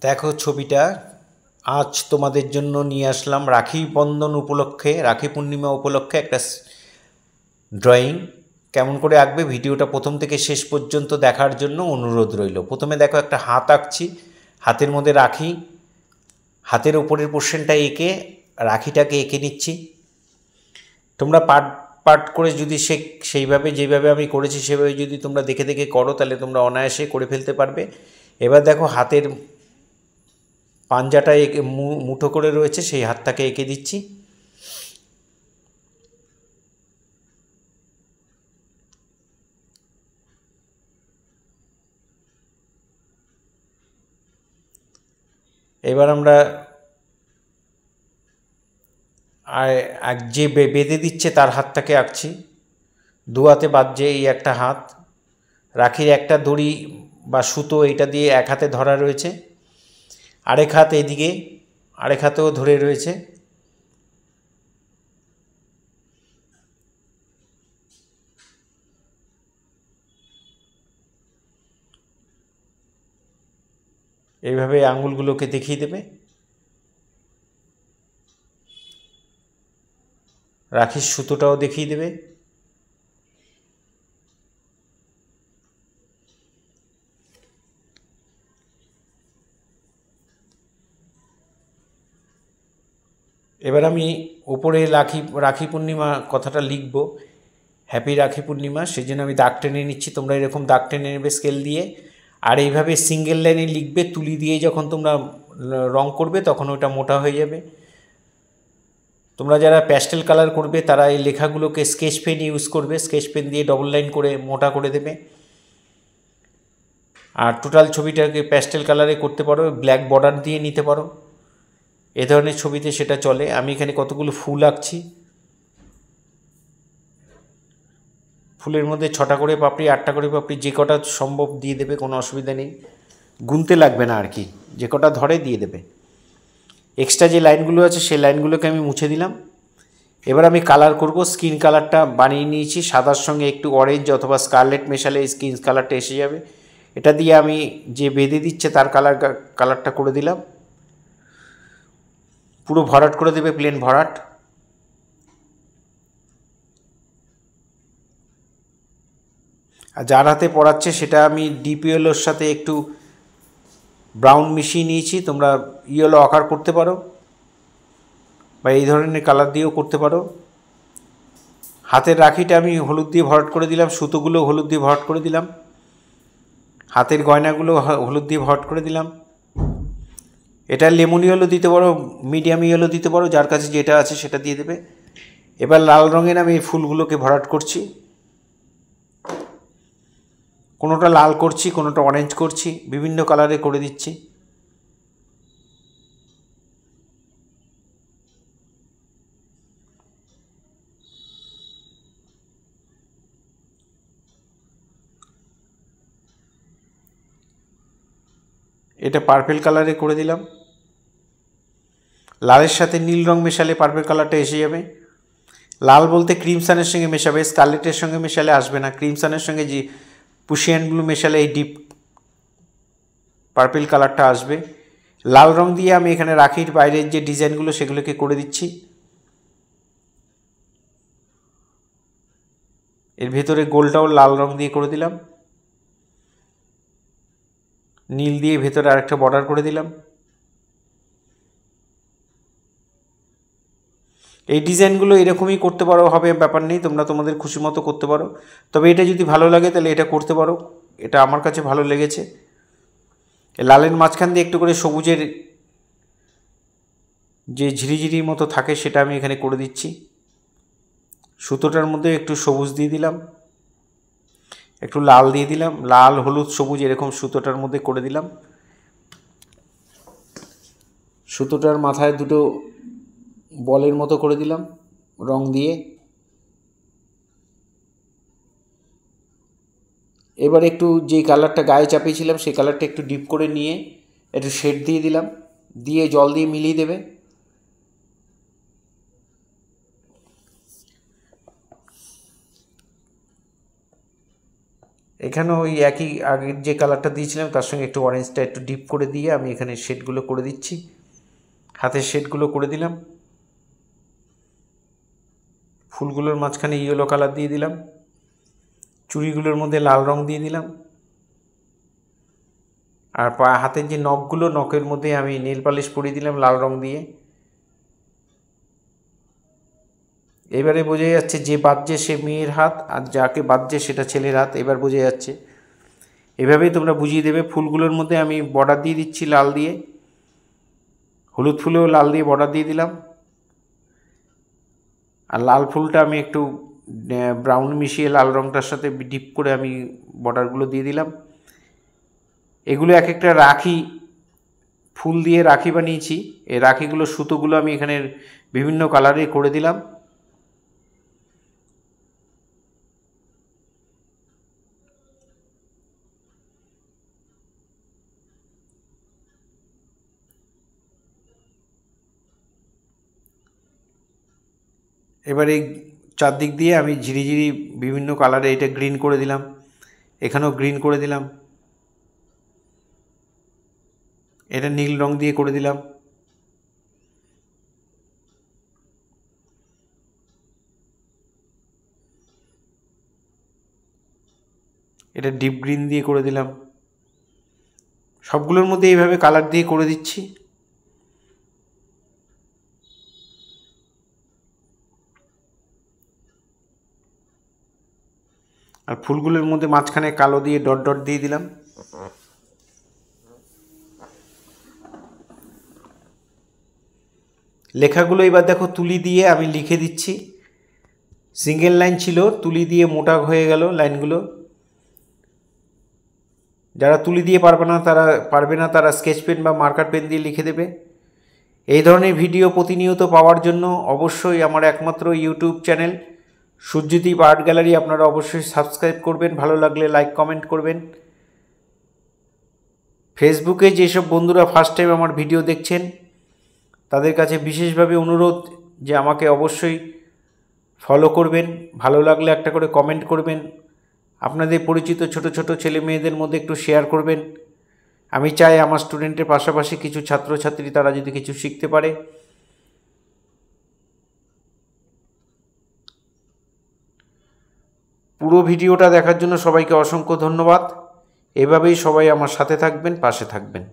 দেখো ছবিটা আজ তোমাদের জন্য নিয়ে আসলাম রাখি বন্ধন উপলক্ষে, রাখি পূর্ণিমা উপলক্ষে একটা ড্রয়িং। কেমন করে আঁকবে ভিডিওটা প্রথম থেকে শেষ পর্যন্ত দেখার জন্য অনুরোধ রইল। প্রথমে দেখো একটা হাত আঁকছি, হাতের মধ্যে রাখি, হাতের ওপরের পোর্শনটা এঁকে রাখিটাকে এঁকে নিচ্ছি। তোমরা পার্ট পার্ট করে যদি সেইভাবে যেভাবে আমি করেছি সেভাবে যদি তোমরা দেখে দেখে করো তাহলে তোমরা অনায়াসে করে ফেলতে পারবে। এবার দেখো হাতের পাঞ্জাটা এঁকে মুঠো করে রয়েছে, সেই হাতটাকে এঁকে দিচ্ছি। এবার আমরা যে বেঁধে দিচ্ছে তার হাতটাকে আঁকছি। দু হাতে বাঁধছে এই একটা হাত, রাখির একটা দড়ি বা সুতো এইটা দিয়ে এক হাতে ধরা রয়েছে, আরেক হাত এদিকে আরেক হাতেও ধরে রয়েছে। এইভাবে আঙুলগুলোকে দেখিয়ে দেবে। রাখির সুতোটাও দেখিয়ে দেবে। এবার আমি উপরে রাখি পূর্ণিমা কথাটা লিখব, হ্যাপি রাখি পূর্ণিমা, সেই জন্য আমি দাগ টেনে নিচ্ছি। তোমরা এরকম দাগ টেনে নেবে স্কেল দিয়ে, আর এইভাবে সিঙ্গেল লাইনে লিখবে। তুলি দিয়ে যখন তোমরা রং করবে তখন ওটা মোটা হয়ে যাবে। তোমরা যারা প্যাস্টেল কালার করবে তারা এই লেখাগুলোকে স্কেচ পেন ইউজ করবে, স্কেচ পেন দিয়ে ডবল লাইন করে মোটা করে দেবে। আর টোটাল ছবিটাকে প্যাস্টেল কালারে করতে পারো, ব্ল্যাক বর্ডার দিয়ে নিতে পারো, এ ধরনের ছবিতে সেটা চলে। আমি এখানে কতগুলো ফুল আঁকছি, ফুলের মধ্যে 6টা করে পাপড়ি, 8টা করে পাপড়ি, যে কটা সম্ভব দিয়ে দেবে, কোনো অসুবিধা নেই, গুনতে লাগবে না আর কি, যে কটা ধরে দিয়ে দেবে। এক্সট্রা যে লাইনগুলো আছে সেই লাইনগুলোকে আমি মুছে দিলাম। এবার আমি কালার করব। স্কিন কালারটা বানিয়ে নিয়েছি, সাদার সঙ্গে একটু অরেঞ্জ অথবা স্কারলেট মেশালে স্কিন কালারটা এসে যাবে। এটা দিয়ে আমি যে বেঁধে দিচ্ছে তার কালারটা করে দিলাম। পুরো ভরাট করে দেবে, প্লেন ভরাট। আর যার হাতে পড়াচ্ছে সেটা আমি ডিপ ইয়েলোর সাথে একটু ব্রাউন মিশিয়ে নিয়েছি। তোমরা ইয়েলো আকার করতে পারো বা এই ধরনের কালার দিয়েও করতে পারো। হাতের রাখিটা আমি হলুদ দিয়ে ভরাট করে দিলাম, সুতোগুলো হলুদ দিয়ে ভরাট করে দিলাম, হাতের গয়নাগুলো হলুদ দিয়ে ভরাট করে দিলাম। এটা লেমন ইয়েলো দিতে পারো, মিডিয়াম ইয়েলো দিতে পারো, যার কাছে যেটা আছে সেটা দিয়ে দেবে। এবার লাল রঙের আমি ফুলগুলোকে ভরাট করছি। কোনোটা লাল করছি, কোনোটা অরেঞ্জ করছি, বিভিন্ন কালারে করে দিচ্ছি। এটা পার্পেল কালারে করে দিলাম। লালের সাথে নীল রং মেশালে পার্পেল কালারটা এসে যাবে। লাল বলতে ক্রিমসানের সঙ্গে মেশাবে, স্কারলেটের সঙ্গে মেশালে আসবে না। ক্রিমসানের সঙ্গে যে পুশিয়ান ব্লু মেশালে এই ডিপ পার্পেল কালারটা আসবে। লাল রং দিয়ে আমি এখানে রাখির বাইরের যে ডিজাইনগুলো সেগুলোকে করে দিচ্ছি। এর ভেতরে গোলটাও লাল রং দিয়ে করে দিলাম। নীল দিয়ে ভেতরে আরেকটা বর্ডার করে দিলাম। এই ডিজাইনগুলো এরকমই করতে পারো, হবে ব্যাপার নেই, তোমরা তোমাদের খুশি মতো করতে পারো। তবে এটা যদি ভালো লাগে তাহলে এটা করতে পারো, এটা আমার কাছে ভালো লেগেছে। লালের মাঝখান দিয়ে একটু করে সবুজের যে ঝিরিঝিরি মতো থাকে সেটা আমি এখানে করে দিচ্ছি। সুতোটার মধ্যে একটু সবুজ দিয়ে দিলাম, একটু লাল দিয়ে দিলাম, লাল হলুদ সবুজ এরকম সুতোটার মধ্যে করে দিলাম। সুতোটার মাথায় দুটো বলের মতো করে দিলাম রং দিয়ে। এবার একটু যে কালারটা গায়ে চাপিয়েছিলাম সেই কালারটা একটু ডিপ করে নিয়ে একটু শেড দিয়ে দিলাম, দিয়ে জল দিয়ে মিলিয়ে দেবে। এখানেও ওই একই আগের যে কালারটা দিয়েছিলাম তার সঙ্গে একটু অরেঞ্জটা একটু ডিপ করে দিয়ে আমি এখানে শেডগুলো করে দিচ্ছি, হাতের শেডগুলো করে দিলাম। ফুলগুলোর মাঝখানে ইয়েলো কালার দিয়ে দিলাম, চুড়িগুলোর মধ্যে লাল রং দিয়ে দিলাম, আর হাতের যে নখগুলো, নখের মধ্যে আমি নেল পালিশ পরিয়ে দিলাম লাল রং দিয়ে। এবারে বোঝা যাচ্ছে যে বাজছে সে মেয়ের হাত, আর যাকে বাজছে সেটা ছেলের হাত, এবার বোঝা যাচ্ছে। এভাবেই তোমরা বুঝিয়ে দেবে। ফুলগুলোর মধ্যে আমি বর্ডার দিয়ে দিচ্ছি লাল দিয়ে, হলুদ ফুলেও লাল দিয়ে বর্ডার দিয়ে দিলাম, আর লাল ফুলটা আমি একটু ব্রাউন মিশিয়ে লাল রঙটার সাথে ডিপ করে আমি বর্ডারগুলো দিয়ে দিলাম। এগুলো এক একটা রাখি, ফুল দিয়ে রাখি বানিয়েছি। এই রাখিগুলো সুতোগুলো আমি এখানে বিভিন্ন কালারে করে দিলাম। এবারে চারদিক দিয়ে আমি ঝিরিঝিরি বিভিন্ন কালারে, এটা গ্রিন করে দিলাম, এখানেও গ্রিন করে দিলাম, এটা নীল রং দিয়ে করে দিলাম, এটা ডিপ গ্রিন দিয়ে করে দিলাম। সবগুলোর মধ্যে এইভাবে কালার দিয়ে করে দিচ্ছি। আর ফুলগুলোর মধ্যে মাঝখানে কালো দিয়ে ডট ডট দিয়ে দিলাম। লেখাগুলো এবার দেখো তুলি দিয়ে আমি লিখে দিচ্ছি। সিঙ্গেল লাইন ছিল, তুলি দিয়ে মোটা হয়ে গেল লাইনগুলো। যারা তুলি দিয়ে পারবে না তারা স্কেচ পেন বা মার্কার পেন দিয়ে লিখে দেবে। এই ধরনের ভিডিও প্রতিনিয়ত পাওয়ার জন্য অবশ্যই আমার একমাত্র YouTube channel Suryadip art gallery আপনারা অবশ্যই সাবস্ক্রাইব করবেন, ভালো লাগলে লাইক কমেন্ট করবেন। ফেসবুকে যেসব বন্ধুরা ফার্স্ট টাইম আমার ভিডিও দেখছেন তাদের কাছে বিশেষভাবে অনুরোধ যে আমাকে অবশ্যই ফলো করবেন, ভালো লাগলে একটা করে কমেন্ট করবেন, আপনাদের পরিচিত ছোট ছোট ছেলে মেয়েদের মধ্যে একটু শেয়ার করবেন। আমি চাই আমার স্টুডেন্টের পাশাপাশি কিছু ছাত্রছাত্রী তারা যদি কিছু শিখতে পারে। পুরো ভিডিওটা দেখার জন্য সবাইকে অসংখ্য ধন্যবাদ। এভাবেই সবাই আমার সাথে থাকবেন, পাশে থাকবেন।